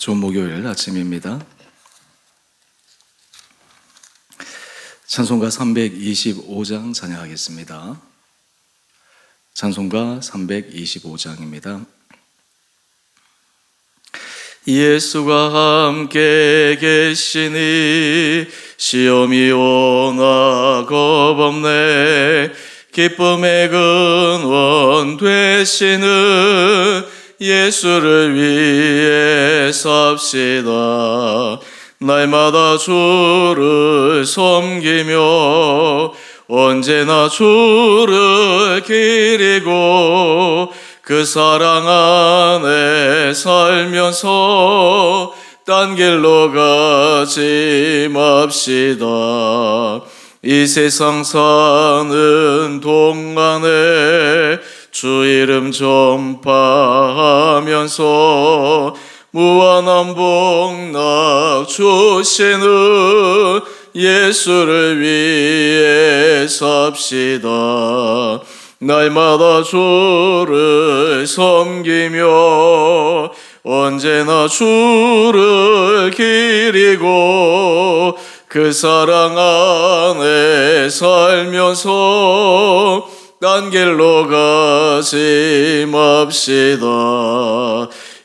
좋은 목요일 아침입니다. 찬송가 325장 찬양하겠습니다. 찬송가 325장입니다. 예수가 함께 계시니 시험이 오나 겁없네. 기쁨의 근원 되시는 예수를 위해 삽시다. 날마다 주를 섬기며 언제나 주를 기리고 그 사랑 안에 살면서 딴 길로 가지 맙시다. 이 세상 사는 동안에 주 이름 전파하면서 무한한 복락 주시는 예수를 위해 삽시다. 날마다 주를 섬기며 언제나 주를 기리고 그 사랑 안에 살면서 딴 길로 가지 맙시다.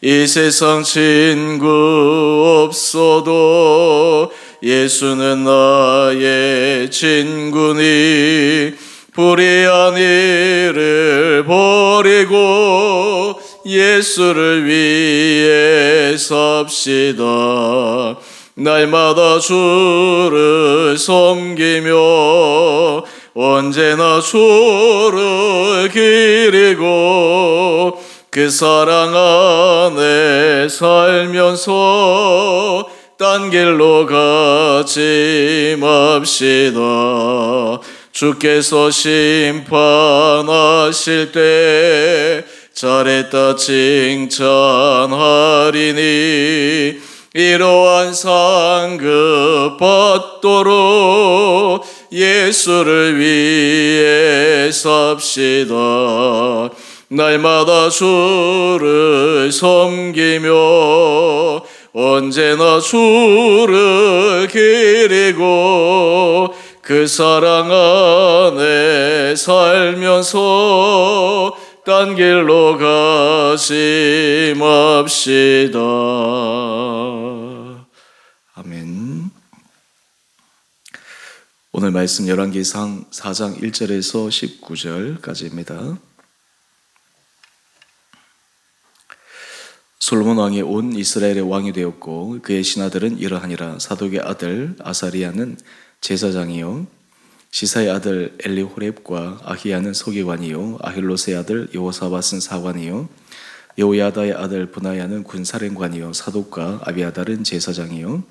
이 세상 친구 없어도 예수는 나의 친구니 불의한 일을 버리고 예수를 위해 삽시다. 날마다 주를 섬기며 언제나 주를 기리고 그 사랑 안에 살면서 딴 길로 가지 맙시다. 주께서 심판하실 때 잘했다 칭찬하리니 이러한 상급 받도록 예수를 위해 삽시다. 날마다 주를 섬기며 언제나 주를 기리고 그 사랑 안에 살면서 딴 길로 가지 맙시다. 아멘. 오늘 말씀 열왕기상 4장 1절에서 19절까지입니다. 솔로몬 왕이 온 이스라엘의 왕이 되었고 그의 신하들은 이러하니라. 사독의 아들 아사리야는 제사장이요 시사의 아들 엘리호렙과 아히야는 서기관이요 아힐롯의 아들 여호사밧은 사관이요 여호야다의 아들 브나야는 군사령관이요 사독과 아비아달은 제사장이요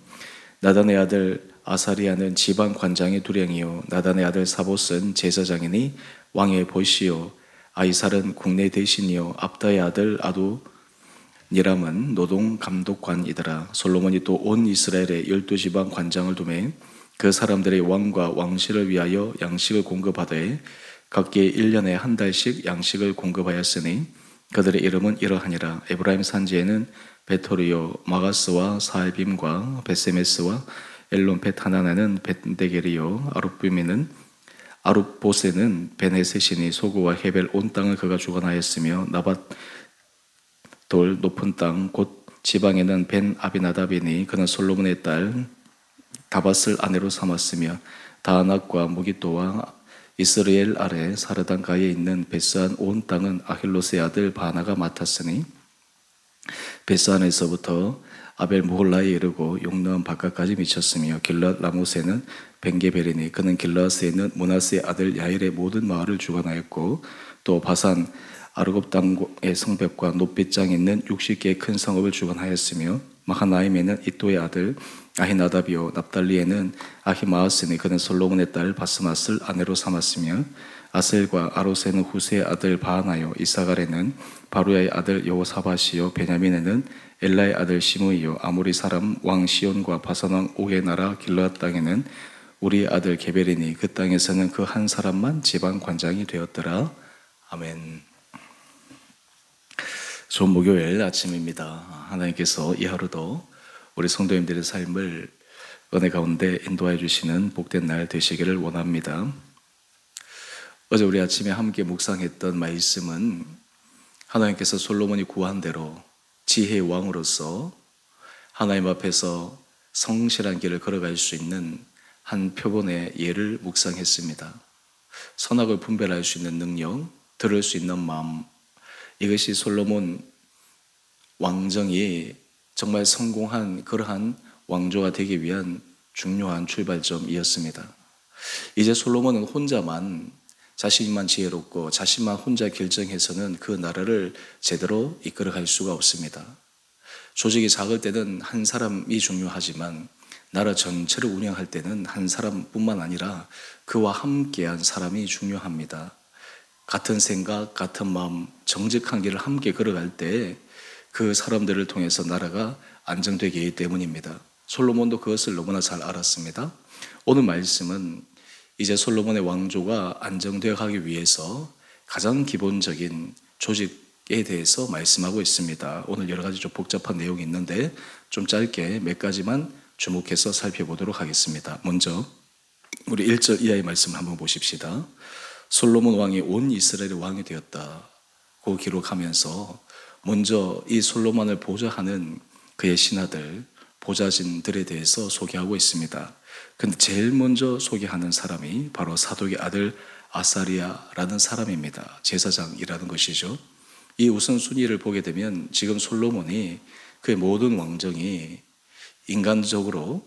나단의 아들 아사리야는 지방 관장의 두령이요 나단의 아들 사봇은 제사장이니 왕의 보시요 아이살은 국내 대신이요 압다의 아들 아도니람은 노동 감독관이더라. 솔로몬이 또 온 이스라엘의 12지방 관장을 두매 그 사람들의 왕과 왕실을 위하여 양식을 공급하되 각기 1년에 한 달씩 양식을 공급하였으니 그들의 이름은 이러하니라. 에브라임 산지에는 베토리요 마가스와 사알빔과 베세메스와 엘론벳 하나나는 벳데겔이요 아룹보세는 베네셋이니 소고와 헤벨 온 땅을 그가 주관하였으며 나밧 돌 높은 땅 곧 지방에는 벤 아비나답이니 그는 솔로몬의 딸 다밧을 아내로 삼았으며 다낙과 무기또와 이스라엘 아래 사르단가에 있는 베스안 온 땅은 아힐롯의 아들 바나가 맡았으니 베스안에서부터 아벨 모홀라에 이르고 용너함 바깥까지 미쳤으며 길랏 라모세는 벤게벨이니 그는 길랏에 문하스의 아들 야일의 모든 마을을 주관하였고 또 바산 아르곱 땅의 성벽과 높빗장에 있는 60개의 큰 성읍을 주관하였으며 마하나임에는 이또의 아들 아히나답이요 납달리에는 아히마아스니 그는 솔로몬의 딸 바스맛을 아내로 삼았으며 아셀과 아로세는 후세의 아들 바하나요 이사갈에는 바루야의 아들 여호사밧이요 베냐민에는 엘라의 아들 시므이요 아모리 사람 왕 시온과 바산 왕 옥의 나라 길르앗 땅에는 우리의 아들 게벨이니 그 땅에서는 그 한 사람만 지방 관장이 되었더라. 아멘. 좋은 목요일 아침입니다. 하나님께서 이 하루도 우리 성도님들의 삶을 은혜 가운데 인도해 주시는 복된 날 되시기를 원합니다. 어제 우리 아침에 함께 묵상했던 말씀은 하나님께서 솔로몬이 구한 대로 지혜의 왕으로서 하나님 앞에서 성실한 길을 걸어갈 수 있는 한 표본의 예를 묵상했습니다. 선악을 분별할 수 있는 능력, 들을 수 있는 마음, 이것이 솔로몬 왕정이 정말 성공한 그러한 왕조가 되기 위한 중요한 출발점이었습니다. 이제 솔로몬은 혼자만, 자신만 지혜롭고 자신만 혼자 결정해서는 그 나라를 제대로 이끌어갈 수가 없습니다. 조직이 작을 때는 한 사람이 중요하지만 나라 전체를 운영할 때는 한 사람뿐만 아니라 그와 함께한 사람이 중요합니다. 같은 생각, 같은 마음, 정직한 길을 함께 걸어갈 때 그 사람들을 통해서 나라가 안정되기 때문입니다. 솔로몬도 그것을 너무나 잘 알았습니다. 오늘 말씀은 이제 솔로몬의 왕조가 안정되어 가기 위해서 가장 기본적인 조직에 대해서 말씀하고 있습니다. 오늘 여러 가지 좀 복잡한 내용이 있는데 좀 짧게 몇 가지만 주목해서 살펴보도록 하겠습니다. 먼저 우리 1절 이하의 말씀을 한번 보십시다. 솔로몬 왕이 온 이스라엘의 왕이 되었다고 기록하면서 먼저 이 솔로몬을 보좌하는 그의 신하들, 보좌진들에 대해서 소개하고 있습니다. 근데 제일 먼저 소개하는 사람이 바로 사독의 아들 아사리야라는 사람입니다. 제사장이라는 것이죠. 이 우선순위를 보게 되면 지금 솔로몬이 그의 모든 왕정이 인간적으로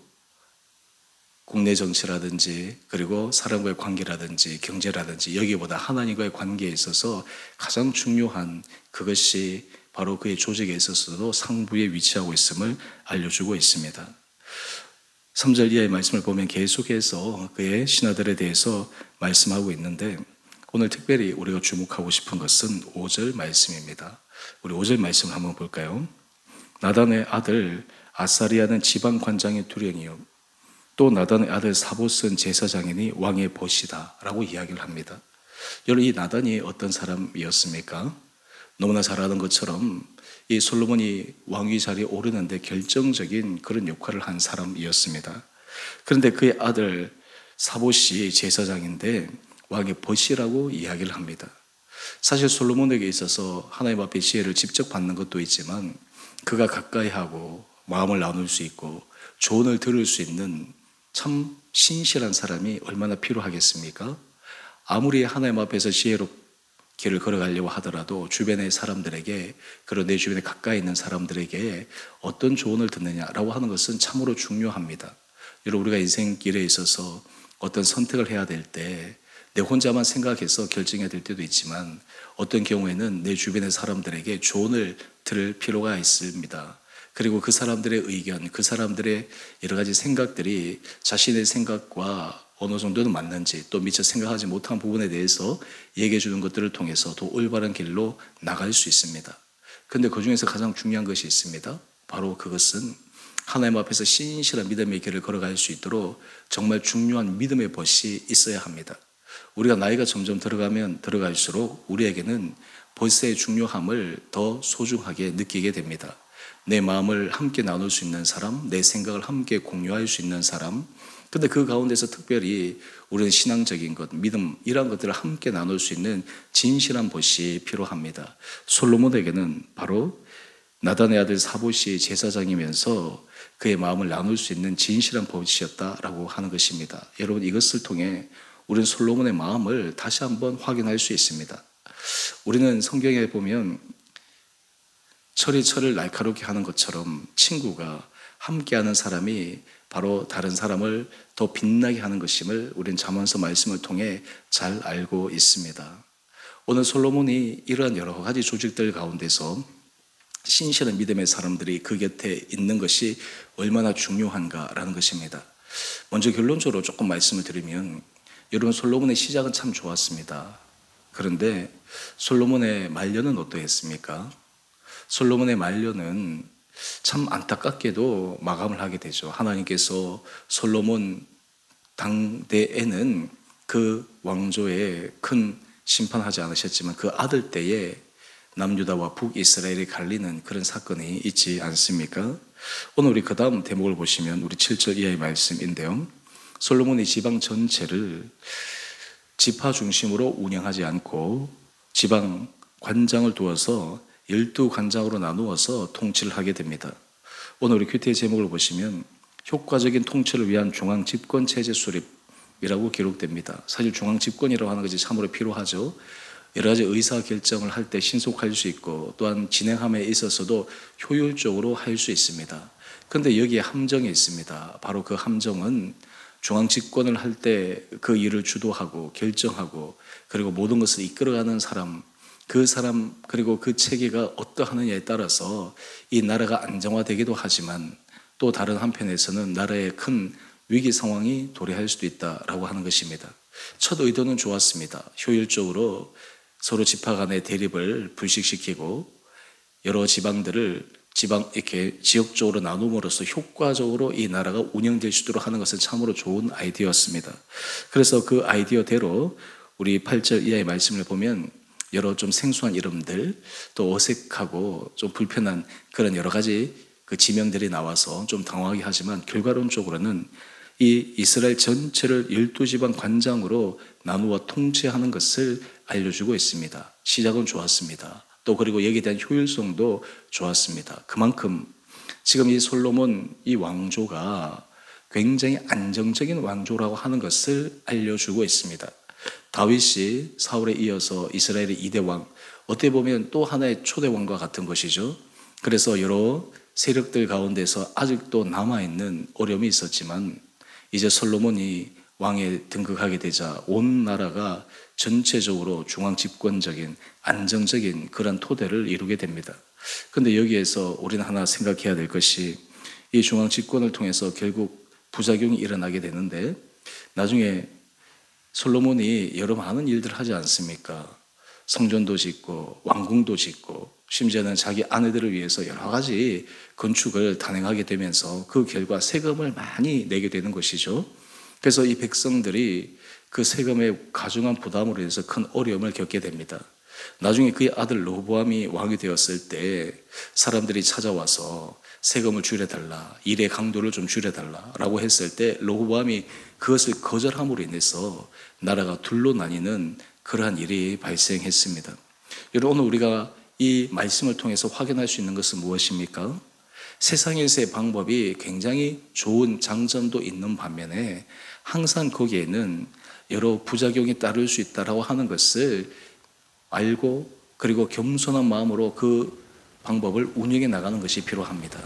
국내 정치라든지 그리고 사람과의 관계라든지 경제라든지 여기보다 하나님과의 관계에 있어서 가장 중요한 그것이 바로 그의 조직에 있어서도 상부에 위치하고 있음을 알려주고 있습니다. 3절 이하의 말씀을 보면 계속해서 그의 신하들에 대해서 말씀하고 있는데 오늘 특별히 우리가 주목하고 싶은 것은 5절 말씀입니다. 우리 5절 말씀을 한번 볼까요? 나단의 아들 아사리야는 지방관장의 두령이요 또 나단의 아들 사봇은 제사장이니 왕의 벗이다 라고 이야기를 합니다. 여러분, 이 나단이 어떤 사람이었습니까? 너무나 잘 아는 것처럼 이 솔로몬이 왕위 자리에 오르는데 결정적인 그런 역할을 한 사람이었습니다. 그런데 그의 아들 사봇이 제사장인데 왕의 벗이라고 이야기를 합니다. 사실 솔로몬에게 있어서 하나님 앞에 지혜를 직접 받는 것도 있지만 그가 가까이 하고 마음을 나눌 수 있고 조언을 들을 수 있는 참 신실한 사람이 얼마나 필요하겠습니까? 아무리 하나님 앞에서 지혜롭게 길을 걸어가려고 하더라도 주변의 사람들에게, 그리고 내 주변에 가까이 있는 사람들에게 어떤 조언을 듣느냐라고 하는 것은 참으로 중요합니다. 여러분, 우리가 인생길에 있어서 어떤 선택을 해야 될 때 내 혼자만 생각해서 결정해야 될 때도 있지만 어떤 경우에는 내 주변의 사람들에게 조언을 들을 필요가 있습니다. 그리고 그 사람들의 의견, 그 사람들의 여러 가지 생각들이 자신의 생각과 어느 정도는 맞는지 또 미처 생각하지 못한 부분에 대해서 얘기해 주는 것들을 통해서 더 올바른 길로 나갈 수 있습니다. 그런데 그 중에서 가장 중요한 것이 있습니다. 바로 그것은 하나님 앞에서 신실한 믿음의 길을 걸어갈 수 있도록 정말 중요한 믿음의 벗이 있어야 합니다. 우리가 나이가 점점 들어가면 들어갈수록 우리에게는 벗의 중요함을 더 소중하게 느끼게 됩니다. 내 마음을 함께 나눌 수 있는 사람, 내 생각을 함께 공유할 수 있는 사람, 근데 그 가운데서 특별히 우리는 신앙적인 것, 믿음 이런 것들을 함께 나눌 수 있는 진실한 벗이 필요합니다. 솔로몬에게는 바로 나단의 아들 사봇이 제사장이면서 그의 마음을 나눌 수 있는 진실한 벗이었다라고 하는 것입니다. 여러분, 이것을 통해 우리는 솔로몬의 마음을 다시 한번 확인할 수 있습니다. 우리는 성경에 보면 철이 철을 날카롭게 하는 것처럼 친구가 함께하는 사람이 바로 다른 사람을 더 빛나게 하는 것임을 우리는 잠언서 말씀을 통해 잘 알고 있습니다. 오늘 솔로몬이 이러한 여러 가지 조직들 가운데서 신실한 믿음의 사람들이 그 곁에 있는 것이 얼마나 중요한가라는 것입니다. 먼저 결론적으로 조금 말씀을 드리면 여러분, 솔로몬의 시작은 참 좋았습니다. 그런데 솔로몬의 말년은 어떠했습니까? 솔로몬의 말년은 참 안타깝게도 마감을 하게 되죠. 하나님께서 솔로몬 당대에는 그 왕조에 큰 심판하지 않으셨지만 그 아들 때에 남유다와 북이스라엘이 갈리는 그런 사건이 있지 않습니까? 오늘 우리 그 다음 대목을 보시면 우리 7절 이하의 말씀인데요. 솔로몬이 지방 전체를 지파 중심으로 운영하지 않고 지방 관장을 두어서 12관장으로 나누어서 통치를 하게 됩니다. 오늘 우리 큐티의 제목을 보시면 효과적인 통치를 위한 중앙집권체제 수립이라고 기록됩니다. 사실 중앙집권이라고 하는 것이 참으로 필요하죠. 여러 가지 의사결정을 할 때 신속할 수 있고 또한 진행함에 있어서도 효율적으로 할 수 있습니다. 그런데 여기에 함정이 있습니다. 바로 그 함정은 중앙집권을 할 때 그 일을 주도하고 결정하고 그리고 모든 것을 이끌어가는 사람, 그 사람 그리고 그 체계가 어떠하느냐에 따라서 이 나라가 안정화되기도 하지만 또 다른 한편에서는 나라의 큰 위기 상황이 도래할 수도 있다라고 하는 것입니다. 첫 의도는 좋았습니다. 효율적으로 서로 지파 간의 대립을 불식시키고 여러 지방들을 이렇게 지역적으로 나눔으로써 효과적으로 이 나라가 운영될 수 있도록 하는 것은 참으로 좋은 아이디어였습니다. 그래서 그 아이디어대로 우리 8절 이하의 말씀을 보면 여러 좀 생소한 이름들 또 어색하고 좀 불편한 그런 여러 가지 그 지명들이 나와서 좀 당황하게 하지만 결과론적으로는 이 이스라엘 전체를 12지방 관장으로 나누어 통치하는 것을 알려주고 있습니다. 시작은 좋았습니다. 또 그리고 여기에 대한 효율성도 좋았습니다. 그만큼 지금 이 솔로몬 이 왕조가 굉장히 안정적인 왕조라고 하는 것을 알려주고 있습니다. 다윗이 사울에 이어서 이스라엘의 2대 왕, 어떻게 보면 또 하나의 초대 왕과 같은 것이죠. 그래서 여러 세력들 가운데서 아직도 남아있는 어려움이 있었지만 이제 솔로몬이 왕에 등극하게 되자 온 나라가 전체적으로 중앙집권적인 안정적인 그런 토대를 이루게 됩니다. 그런데 여기에서 우리는 하나 생각해야 될 것이 이 중앙집권을 통해서 결국 부작용이 일어나게 되는데 나중에 솔로몬이 여러 많은 일들을 하지 않습니까? 성전도 짓고 왕궁도 짓고 심지어는 자기 아내들을 위해서 여러 가지 건축을 단행하게 되면서 그 결과 세금을 많이 내게 되는 것이죠. 그래서 이 백성들이 그 세금의 가중한 부담으로 인해서 큰 어려움을 겪게 됩니다. 나중에 그의 아들 르호보암이 왕이 되었을 때 사람들이 찾아와서 세금을 줄여달라, 일의 강도를 좀 줄여달라라고 했을 때 르호보암이 그것을 거절함으로 인해서 나라가 둘로 나뉘는 그러한 일이 발생했습니다. 여러분, 오늘 우리가 이 말씀을 통해서 확인할 수 있는 것은 무엇입니까? 세상에서의 방법이 굉장히 좋은 장점도 있는 반면에 항상 거기에는 여러 부작용이 따를 수 있다고 하는 것을 알고 그리고 겸손한 마음으로 그 방법을 운영해 나가는 것이 필요합니다.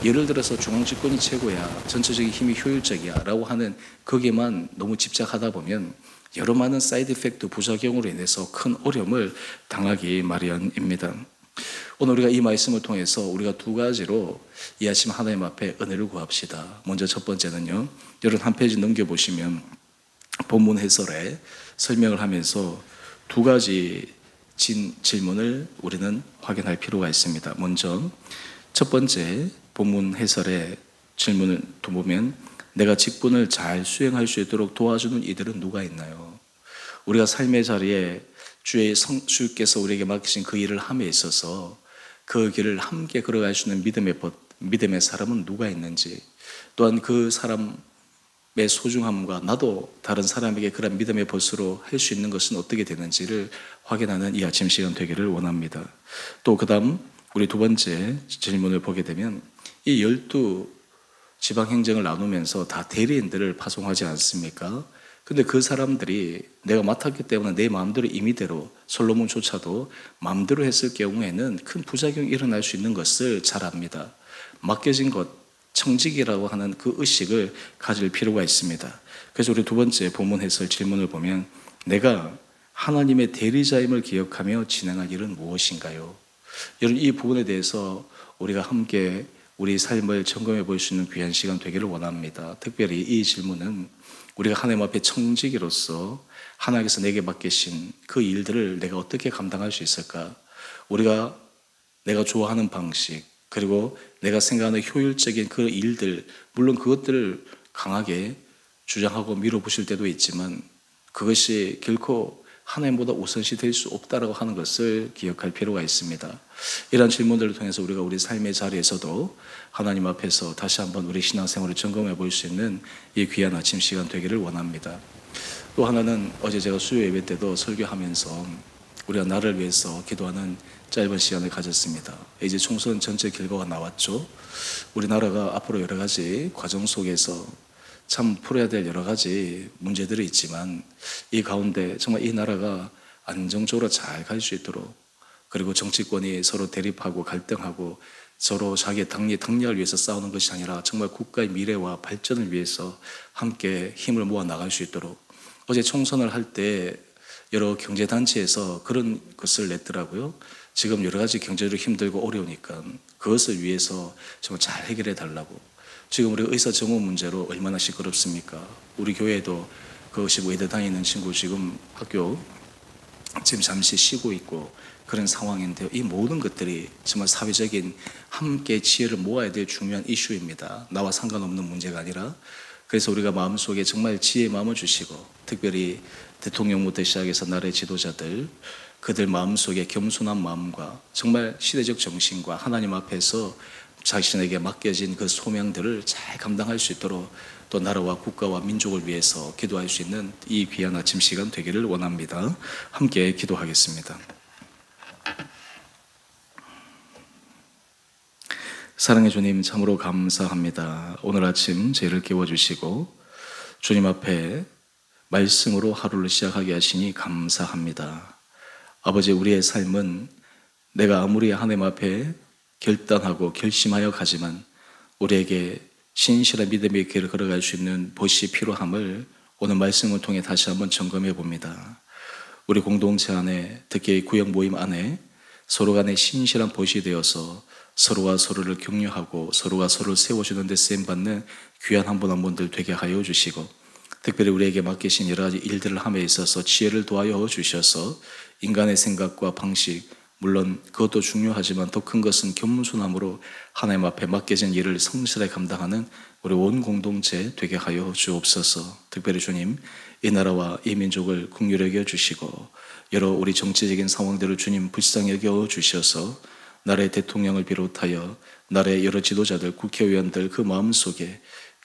예를 들어서 중앙집권이 최고야, 전체적인 힘이 효율적이야 라고 하는 거기에만 너무 집착하다 보면 여러 많은 사이드 이펙트 부작용으로 인해서 큰 어려움을 당하기 마련입니다. 오늘 우리가 이 말씀을 통해서 우리가 두 가지로 이 아침 하나님 앞에 은혜를 구합시다. 먼저 첫 번째는요, 여러분 한 페이지 넘겨보시면 본문 해설에 설명을 하면서 두 가지 질문을 우리는 확인할 필요가 있습니다. 먼저 첫 번째 본문 해설의 질문을 보면 내가 직분을 잘 수행할 수 있도록 도와주는 이들은 누가 있나요? 우리가 삶의 자리에 주께서 우리에게 맡기신 그 일을 함에 있어서 그 길을 함께 걸어갈 수 있는 믿음의 사람은 누가 있는지, 또한 그 사람의 소중함과 나도 다른 사람에게 그런 믿음의 벗으로 할 수 있는 것은 어떻게 되는지를 확인하는 이 아침 시간 되기를 원합니다. 또 그 다음 우리 두 번째 질문을 보게 되면 이 12지방행정을 나누면서 다 대리인들을 파송하지 않습니까? 근데 그 사람들이 내가 맡았기 때문에 내 마음대로 임의대로 솔로몬조차도 마음대로 했을 경우에는 큰 부작용이 일어날 수 있는 것을 잘 압니다. 맡겨진 것, 청직이라고 하는 그 의식을 가질 필요가 있습니다. 그래서 우리 두 번째 본문 해설 질문을 보면 내가 하나님의 대리자임을 기억하며 진행할 일은 무엇인가요? 여러분, 이 부분에 대해서 우리가 함께 우리 삶을 점검해 볼 수 있는 귀한 시간 되기를 원합니다. 특별히 이 질문은 우리가 하나님 앞에 청지기로서 하나님께서 내게 맡기신 그 일들을 내가 어떻게 감당할 수 있을까? 내가 좋아하는 방식, 그리고 내가 생각하는 효율적인 그 일들, 물론 그것들을 강하게 주장하고 밀어붙일 때도 있지만 그것이 결코 하나님보다 우선시 될 수 없다라고 하는 것을 기억할 필요가 있습니다. 이러한 질문들을 통해서 우리가 우리 삶의 자리에서도 하나님 앞에서 다시 한번 우리 신앙생활을 점검해 볼 수 있는 이 귀한 아침 시간 되기를 원합니다. 또 하나는 어제 제가 수요 예배 때도 설교하면서 우리가 나를 위해서 기도하는 짧은 시간을 가졌습니다. 이제 총선 전체 결과가 나왔죠. 우리나라가 앞으로 여러 가지 과정 속에서 참 풀어야 될 여러 가지 문제들이 있지만 이 가운데 정말 이 나라가 안정적으로 잘 갈 수 있도록, 그리고 정치권이 서로 대립하고 갈등하고 서로 자기의 당리를 위해서 싸우는 것이 아니라 정말 국가의 미래와 발전을 위해서 함께 힘을 모아 나갈 수 있도록, 어제 총선을 할 때 여러 경제단체에서 그런 것을 냈더라고요. 지금 여러 가지 경제로 힘들고 어려우니까 그것을 위해서 정말 잘 해결해 달라고. 지금 우리 의사 정원 문제로 얼마나 시끄럽습니까? 우리 교회도 그것이 의대 다니는 친구 지금 학교 지금 잠시 쉬고 있고 그런 상황인데요. 이 모든 것들이 정말 사회적인 함께 지혜를 모아야 될 중요한 이슈입니다. 나와 상관없는 문제가 아니라. 그래서 우리가 마음속에 정말 지혜의 마음을 주시고, 특별히 대통령부터 시작해서 나라의 지도자들, 그들 마음속에 겸손한 마음과 정말 시대적 정신과 하나님 앞에서 자신에게 맡겨진 그 소명들을 잘 감당할 수 있도록 또 나라와 국가와 민족을 위해서 기도할 수 있는 이 귀한 아침 시간 되기를 원합니다. 함께 기도하겠습니다. 사랑의 주님, 참으로 감사합니다. 오늘 아침 저희를 깨워주시고 주님 앞에 말씀으로 하루를 시작하게 하시니 감사합니다. 아버지, 우리의 삶은 내가 아무리 하나님 앞에 결단하고 결심하여 가지만 우리에게 신실한 믿음의 길을 걸어갈 수 있는 보시 필요함을 오늘 말씀을 통해 다시 한번 점검해 봅니다. 우리 공동체 안에, 특히 구역 모임 안에 서로 간에 신실한 보시 되어서 서로가 서로를 격려하고 서로가 서로를 세워주는 데 쓰임받는 귀한 한 분 한 분들 되게 하여 주시고, 특별히 우리에게 맡기신 여러 가지 일들을 함에 있어서 지혜를 도하여 주셔서 인간의 생각과 방식, 물론 그것도 중요하지만 더 큰 것은 겸손함으로 하나님 앞에 맡겨진 일을 성실하게 감당하는 우리 온 공동체 되게 하여 주옵소서. 특별히 주님, 이 나라와 이 민족을 긍휼히 여겨 주시고 여러 우리 정치적인 상황들을 주님 불쌍히 여겨 주셔서 나라의 대통령을 비롯하여 나라의 여러 지도자들, 국회의원들 그 마음속에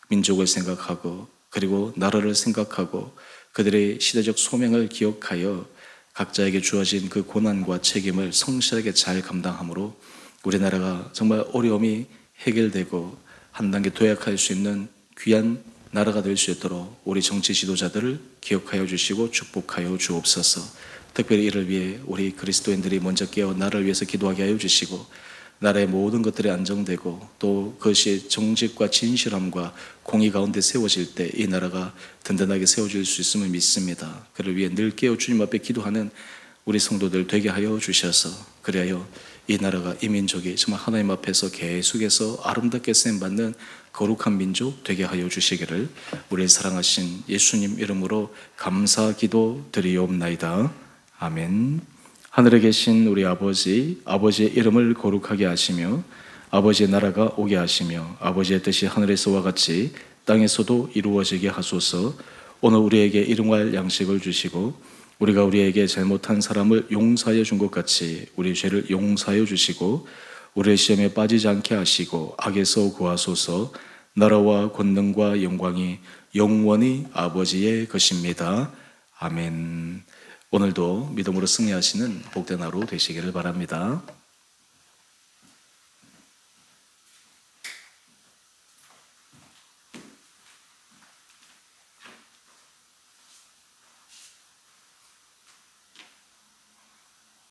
민족을 생각하고 그리고 나라를 생각하고 그들의 시대적 소명을 기억하여 각자에게 주어진 그 고난과 책임을 성실하게 잘 감당함으로 우리나라가 정말 어려움이 해결되고 한 단계 도약할 수 있는 귀한 나라가 될 수 있도록 우리 정치 지도자들을 기억하여 주시고 축복하여 주옵소서. 특별히 이를 위해 우리 그리스도인들이 먼저 깨어 나라를 위해서 기도하게 하여 주시고 나라의 모든 것들이 안정되고 또 그것이 정직과 진실함과 공의 가운데 세워질 때 이 나라가 든든하게 세워질 수 있음을 믿습니다. 그를 위해 늘 깨어 주님 앞에 기도하는 우리 성도들 되게 하여 주셔서 그리하여 이 나라가, 이 민족이 정말 하나님 앞에서 계속해서 아름답게 쓰임받는 거룩한 민족 되게 하여 주시기를 우리의 사랑하신 예수님 이름으로 감사 기도 드리옵나이다. 아멘. 하늘에 계신 우리 아버지, 아버지의 이름을 거룩하게 하시며 아버지의 나라가 오게 하시며 아버지의 뜻이 하늘에서와 같이 땅에서도 이루어지게 하소서. 오늘 우리에게 일용할 양식을 주시고 우리가 우리에게 잘못한 사람을 용서하여 준 것 같이 우리 죄를 용서하여 주시고 우리의 시험에 빠지지 않게 하시고 악에서 구하소서. 나라와 권능과 영광이 영원히 아버지의 것입니다. 아멘. 오늘도 믿음으로 승리하시는 복된 하루 되시기를 바랍니다.